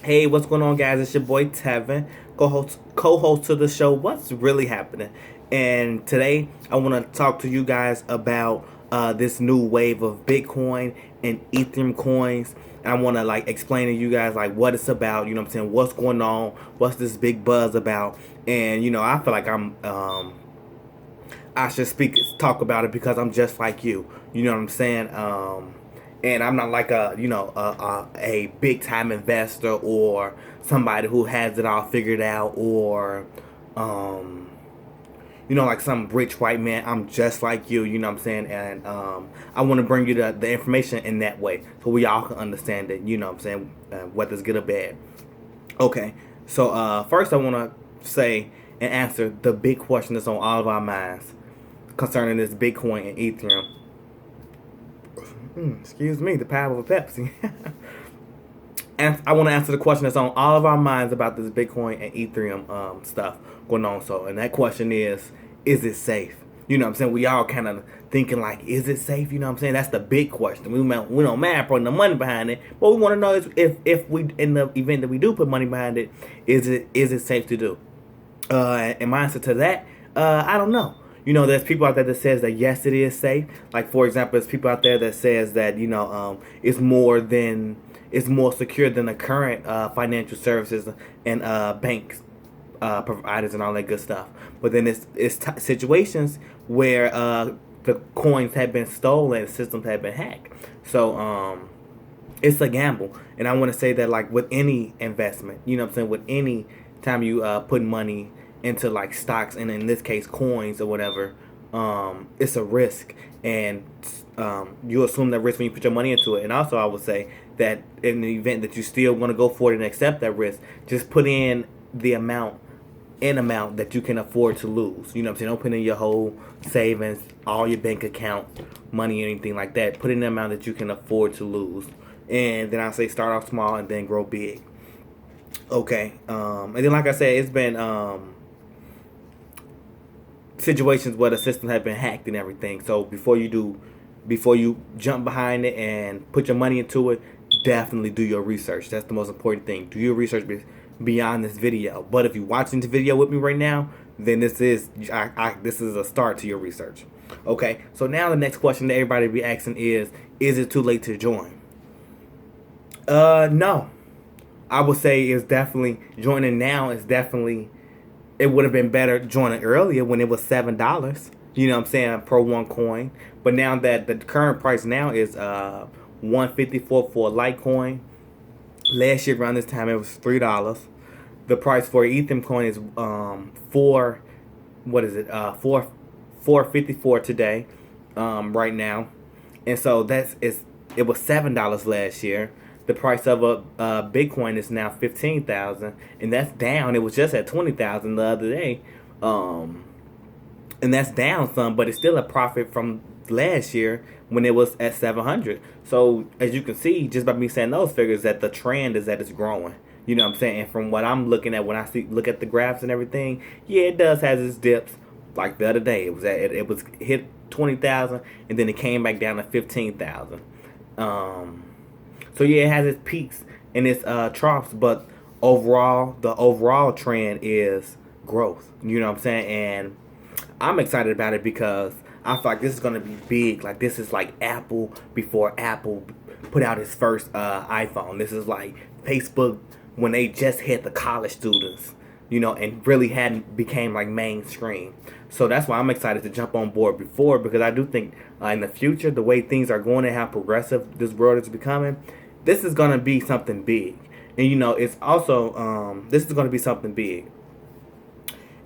Hey, what's going on, guys? It's your boy Tevin, co-host to the show. What's really happening? And today, I want to talk to you guys about this new wave of Bitcoin and Ethereum coins. And I want to explain to you guys what it's about. You know what I'm saying? What's going on? What's this big buzz about? And I feel like I should talk about it because I'm just like you. You know what I'm saying? And I'm not like a big time investor or somebody who has it all figured out or like some rich white man. I'm just like you. You know what I'm saying? And I want to bring you the information in that way so we all can understand it. You know what I'm saying? Whether it's good or bad. Okay. So first I want to say and answer the big question that's on all of our minds concerning this Bitcoin and Ethereum. Excuse me, the power of a Pepsi. And I want to answer the question that's on all of our minds about this Bitcoin and Ethereum stuff going on. So, and that question is it safe? You know what I'm saying? We all kind of thinking is it safe? You know what I'm saying? That's the big question. We don't mind putting the money behind it, but we want to know is if we, in the event that we do put money behind it, is it safe to do? And my answer to that, I don't know. There's people out there that says that yes, it is safe. Like, for example, there's people out there that says that it's more secure than the current financial services and banks providers and all that good stuff. But then it's situations where the coins have been stolen, systems have been hacked. So it's a gamble, and I want to say that with any investment, you know what I'm saying, with any time you put money into stocks, and in this case coins or whatever, it's a risk, and you assume that risk when you put your money into it. And also I would say that in the event that you still want to go for it and accept that risk, just put in the amount that you can afford to lose. You know what I'm saying? Don't put in your whole savings, all your bank account money, anything like that. Put in the amount that you can afford to lose, and then I say start off small and then grow big. Okay. And then like I said, it's been situations where the system have been hacked and everything. So before you jump behind it and put your money into it, definitely do your research. That's the most important thing. Do your research beyond this video. But if you're watching the video with me right now, then this is a start to your research. Okay. So now the next question that everybody be asking is it too late to join? No. I would say it's definitely joining now. Is definitely, it would have been better joining earlier when it was $7. You know what I'm saying, per one coin. But now that the current price now is $1.54 for a Litecoin. Last year around this time it was $3. The price for Ethereum coin is $4.54 today, right now. And so it was $7 last year. The price of a Bitcoin is now 15,000, and that's down. It was just at 20,000 the other day, and that's down some, but it's still a profit from last year when it was at 700. So as you can see, just by me saying those figures, that the trend is that it's growing. You know what I'm saying? And from what I'm looking at, when I look at the graphs and everything, yeah, it does has its dips. Like the other day, it was hit 20,000, and then it came back down to 15,000. So yeah, it has its peaks and its troughs, but the overall trend is growth. You know what I'm saying? And I'm excited about it because I feel like this is gonna be big. Like, this is like Apple before Apple put out its first iPhone. This is like Facebook when they just hit the college students, and really hadn't became mainstream. So that's why I'm excited to jump on board because I do think in the future, the way things are going and how progressive this world is becoming, this is going to be something big. And it's also this is going to be something big.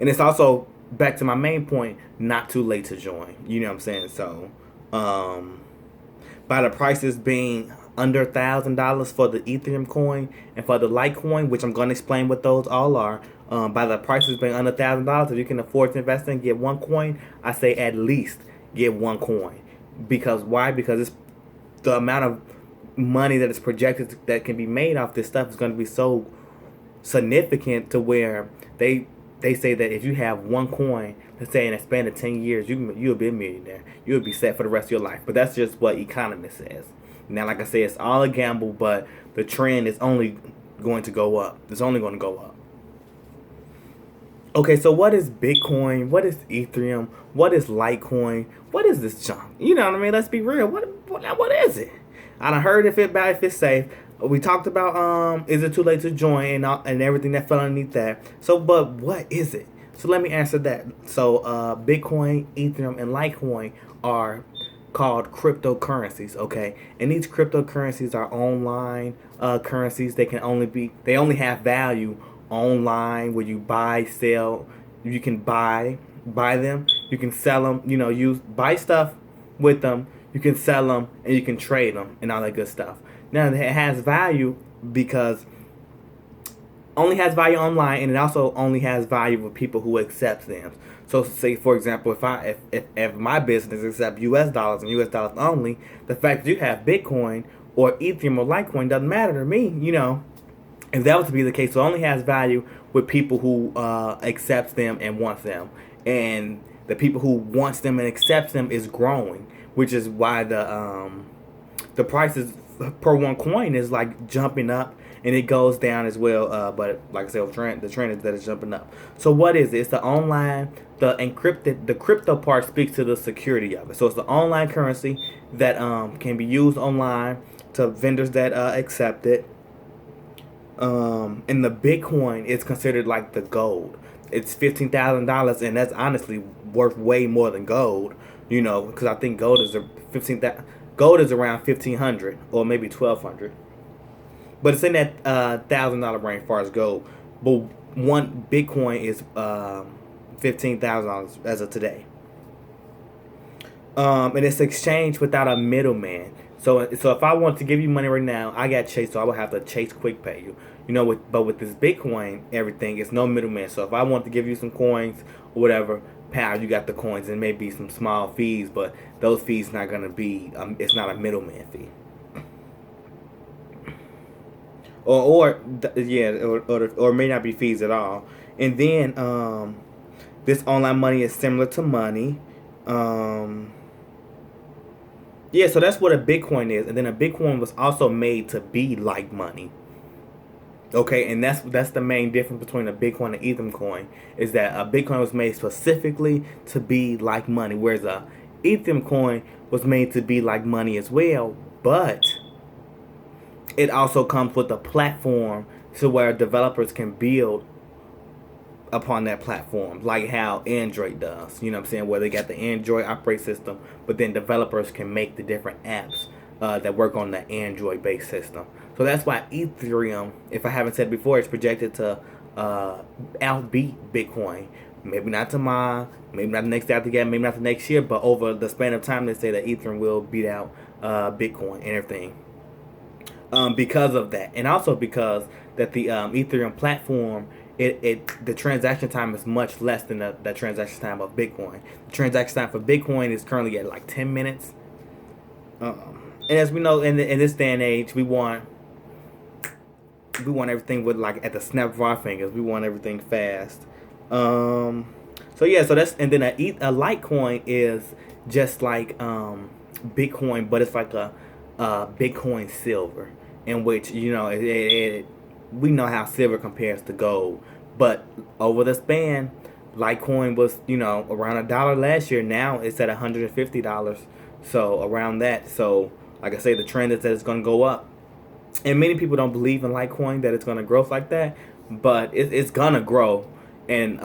And it's also, back to my main point, not too late to join. You know what I'm saying? So by the prices being under $1,000 for the Ethereum coin and for the Litecoin, which I'm going to explain what those all are, by the prices being under $1,000, if you can afford to invest in, get one coin, I say at least get one coin. Because why? Because it's the amount of money that is projected that can be made off this stuff is going to be so significant to where they say that if you have one coin, let's say in a span of 10 years, you'll be a millionaire. You'll be set for the rest of your life. But that's just what economists says. Now, like I said, it's all a gamble, but the trend is only going to go up. It's only going to go up. Okay, so what is Bitcoin? What is Ethereum? What is Litecoin? What is this junk? You know what I mean? Let's be real. What is it? I done heard if it's safe. We talked about is it too late to join and everything that fell underneath that. So, but what is it? So let me answer that. So Bitcoin, Ethereum, and Litecoin are called cryptocurrencies. Okay, and these cryptocurrencies are online currencies. They only have value online, where you buy, sell. You can buy them. You can sell them. You know, you buy stuff with them. You can sell them and you can trade them and all that good stuff. Now it has value because only has value online, and it also only has value for people who accept them. So say, for example, if my business accepts US dollars and US dollars only, the fact that you have Bitcoin or Ethereum or Litecoin doesn't matter to me, you know. If that was to be the case, so it only has value with people who accepts them and wants them. And the people who wants them and accepts them is growing, which is why the prices per one coin is like jumping up, and it goes down as well. But like I said, the trend is that it's jumping up. So what is it? It's the online, the encrypted, the crypto part speaks to the security of it. So it's the online currency that can be used online to vendors that accept it. And the Bitcoin is considered like the gold. It's $15,000, and that's honestly worth way more than gold. You know, because I think gold is gold is around 1,500 or maybe 1,200, but it's in that $1,000 range as far as gold. But one Bitcoin is $15,000 as of today. And it's exchanged without a middleman. So if I want to give you money right now, I got Chase, so I would have to Chase Quick Pay you. You know, but with this Bitcoin, everything, it's no middleman. So if I want to give you some coins or whatever, you got the coins, and maybe some small fees, but those fees not gonna be. It's not a middleman fee. Or may not be fees at all. And then this online money is similar to money. Yeah, so that's what a Bitcoin is. And then a Bitcoin was also made to be like money. Okay, and that's the main difference between a Bitcoin and Ethereum coin, is that a Bitcoin was made specifically to be like money, whereas a Ethereum coin was made to be like money as well, but it also comes with a platform to where developers can build upon that platform, like how Android does. You know what I'm saying? Where they got the Android operating system, but then developers can make the different apps that work on the Android-based system. So that's why Ethereum, if I haven't said before, is projected to outbeat Bitcoin. Maybe not tomorrow, maybe not the next after that, maybe not the next year, but over the span of time, they say that Ethereum will beat out Bitcoin and everything. Because of that, and also because that the Ethereum platform, the transaction time is much less than the transaction time of Bitcoin. The transaction time for Bitcoin is currently at like 10 minutes. And as we know, in this day and age, we want everything with like at the snap of our fingers. We want everything fast. So that's, and then a Litecoin is just like Bitcoin, but it's like a Bitcoin silver, in which, you know, we know how silver compares to gold, but over the span, Litecoin was, you know, around $1 last year. Now it's at $150. So around that. So like I say, the trend is that it's going to go up. And many people don't believe in Litecoin that it's going to grow like that, but it's going to grow. And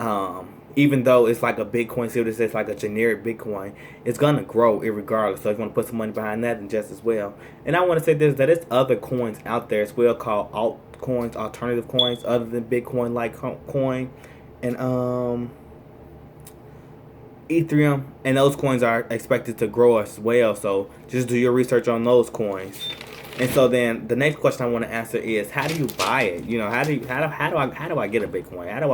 even though it's like a Bitcoin, see what it says, like a generic Bitcoin, it's going to grow irregardless. So if you want to put some money behind that, then just as well. And I want to say this, that it's other coins out there as well called altcoins, alternative coins, other than Bitcoin, Litecoin, and Ethereum, and those coins are expected to grow as well. So just do your research on those coins. And so then the next question I want to answer is, how do you buy it? You know, how do I get a Bitcoin? How do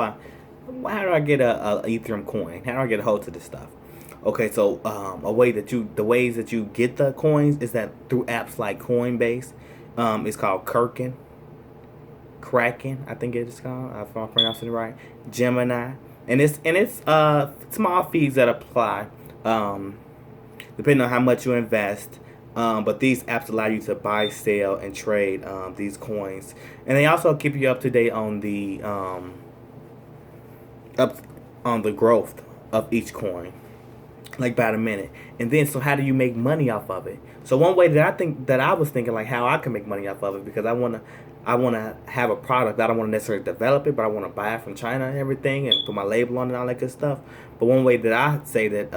I get a Ethereum coin? How do I get a hold of this stuff? Okay, so the ways that you get the coins is that through apps like Coinbase. It's called Kraken, I think it is called, if I'm pronouncing it right. Gemini. And it's small fees that apply, depending on how much you invest. But these apps allow you to buy, sell, and trade these coins, and they also keep you up to date on up on the growth of each coin, like by the minute. And then, so how do you make money off of it? So one way that I was thinking, like how I can make money off of it, because I wanna have a product. I don't want to necessarily develop it, but I want to buy it from China and everything, and put my label on it and all that good stuff. But one way that I say that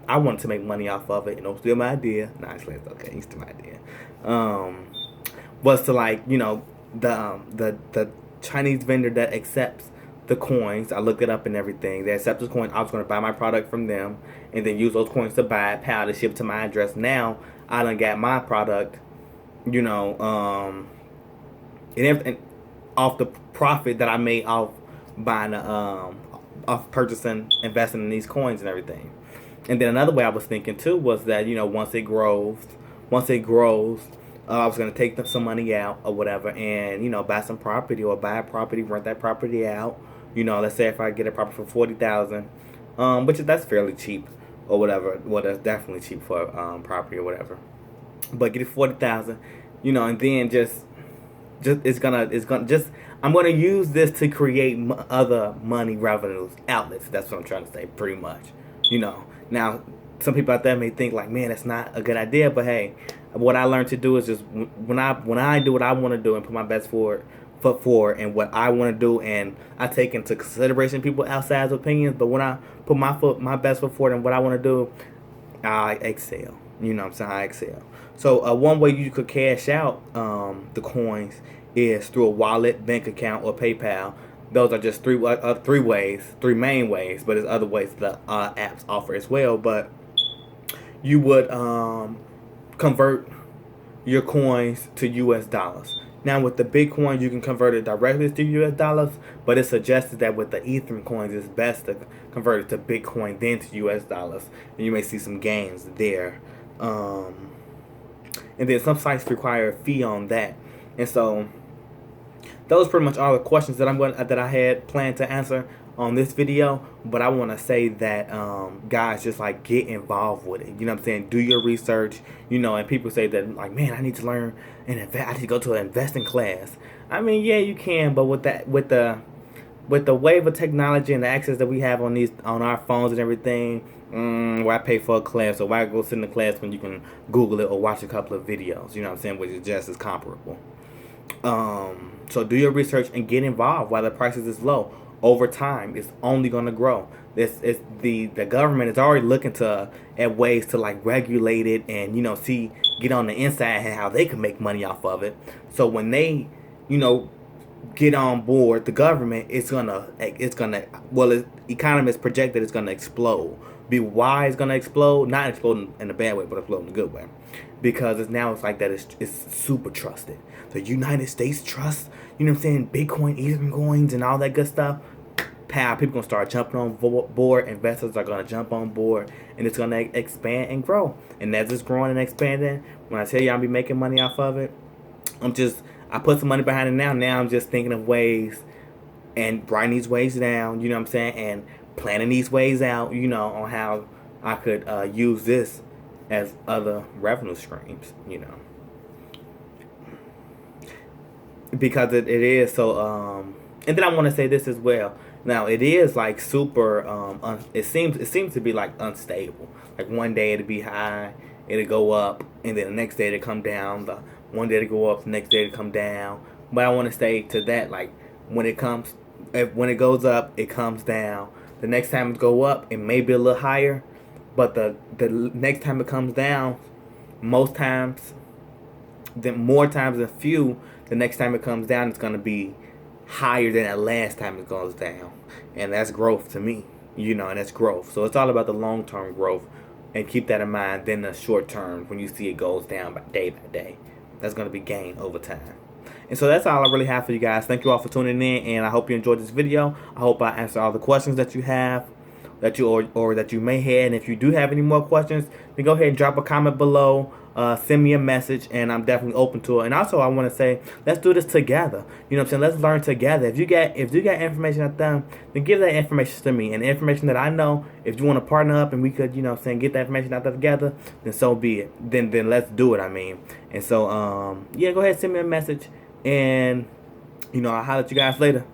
I wanted to make money off of it, and it was still my idea. Nah, actually, it's okay. It's still my idea. Was to, like, the Chinese vendor that accepts the coins. I looked it up and everything. They accept the coin. I was going to buy my product from them and then use those coins to buy it, pay out, to ship to my address. Now I done got my product, and everything off the profit that I made off buying off purchasing, investing in these coins and everything. And then another way I was thinking too was that once it grows, I was gonna take some money out or whatever, and buy some property or buy a property, rent that property out. Let's say if I get a property for 40,000, that's fairly cheap or whatever. Well, that's definitely cheap for property or whatever. But get it 40,000, and then just I'm gonna use this to create other money revenues outlets. That's what I'm trying to say, pretty much. Now some people out there may think like, man, that's not a good idea. But hey, what I learned to do is just when I do what I want to do and put my best foot forward and what I want to do, and I take into consideration people outside's opinions. But when I put my best foot forward and what I want to do, I excel. You know what I'm saying? I excel. So one way you could cash out the coins is through a wallet, bank account, or PayPal. Those are just three main ways, but there's other ways that apps offer as well. But you would convert your coins to US dollars. Now with the Bitcoin, you can convert it directly to US dollars, but it's suggested that with the Ethereum coins, it's best to convert it to Bitcoin then to US dollars, and you may see some gains there. And then some sites require a fee on that, and so those pretty much all the questions that I had planned to answer on this video. But I want to say that guys, just like get involved with it. You know what I'm saying? Do your research. And people say that like, man, I need to learn and invest. I need to go to an investing class. I mean, yeah, you can, but with the wave of technology and the access that we have on our phones and everything, why pay for a class, or why go sit in the class when you can Google it or watch a couple of videos? You know what I'm saying? Which is just as comparable. So do your research and get involved while the prices is low. Over time, it's only going to grow. The government is already looking at ways to like regulate it and get on the inside and how they can make money off of it. So when they get on board, the government economists project that it's gonna explode. Why it's gonna explode? Not explode in a bad way, but explode in a good way. Because it's like that. It's super trusted. The United States trust, Bitcoin, Ethereum coins, and all that good stuff. People gonna start jumping on board. Investors are gonna jump on board, and it's gonna expand and grow. And as it's growing and expanding, when I tell you I'll be making money off of it, I put some money behind it now. Now I'm just thinking of ways and writing these ways down, you know what I'm saying, and planning these ways out, on how I could use this as other revenue streams, because it is so. And then I want to say this as well. Now it is like super. It seems to be like unstable. Like one day it'll be high, it'll go up, and then the next day it'll come down. One day it'll go up, the next day it'll come down. But I want to say to that, like when it goes up, it comes down. The next time it go up, it may be a little higher, but the next time it comes down, more times than few, the next time it comes down, it's gonna be higher than the last time it goes down, and that's growth to me, and that's growth. So it's all about the long-term growth, and keep that in mind. Then the short term, when you see it goes down by day, that's gonna be gain over time. And so that's all I really have for you guys. Thank you all for tuning in, and I hope you enjoyed this video. I hope I answered all the questions that you have, that you may have. And if you do have any more questions, then go ahead and drop a comment below. send me a message, and I'm definitely open to it. And also, I want to say, let's do this together. You know what I'm saying? Let's learn together. If you got information out there, then give that information to me. And the information that I know, if you want to partner up and we could, you know what I'm saying, get that information out there together, then so be it. Then let's do it. I mean, and so yeah, go ahead, send me a message, and you know, I'll holler at you guys later.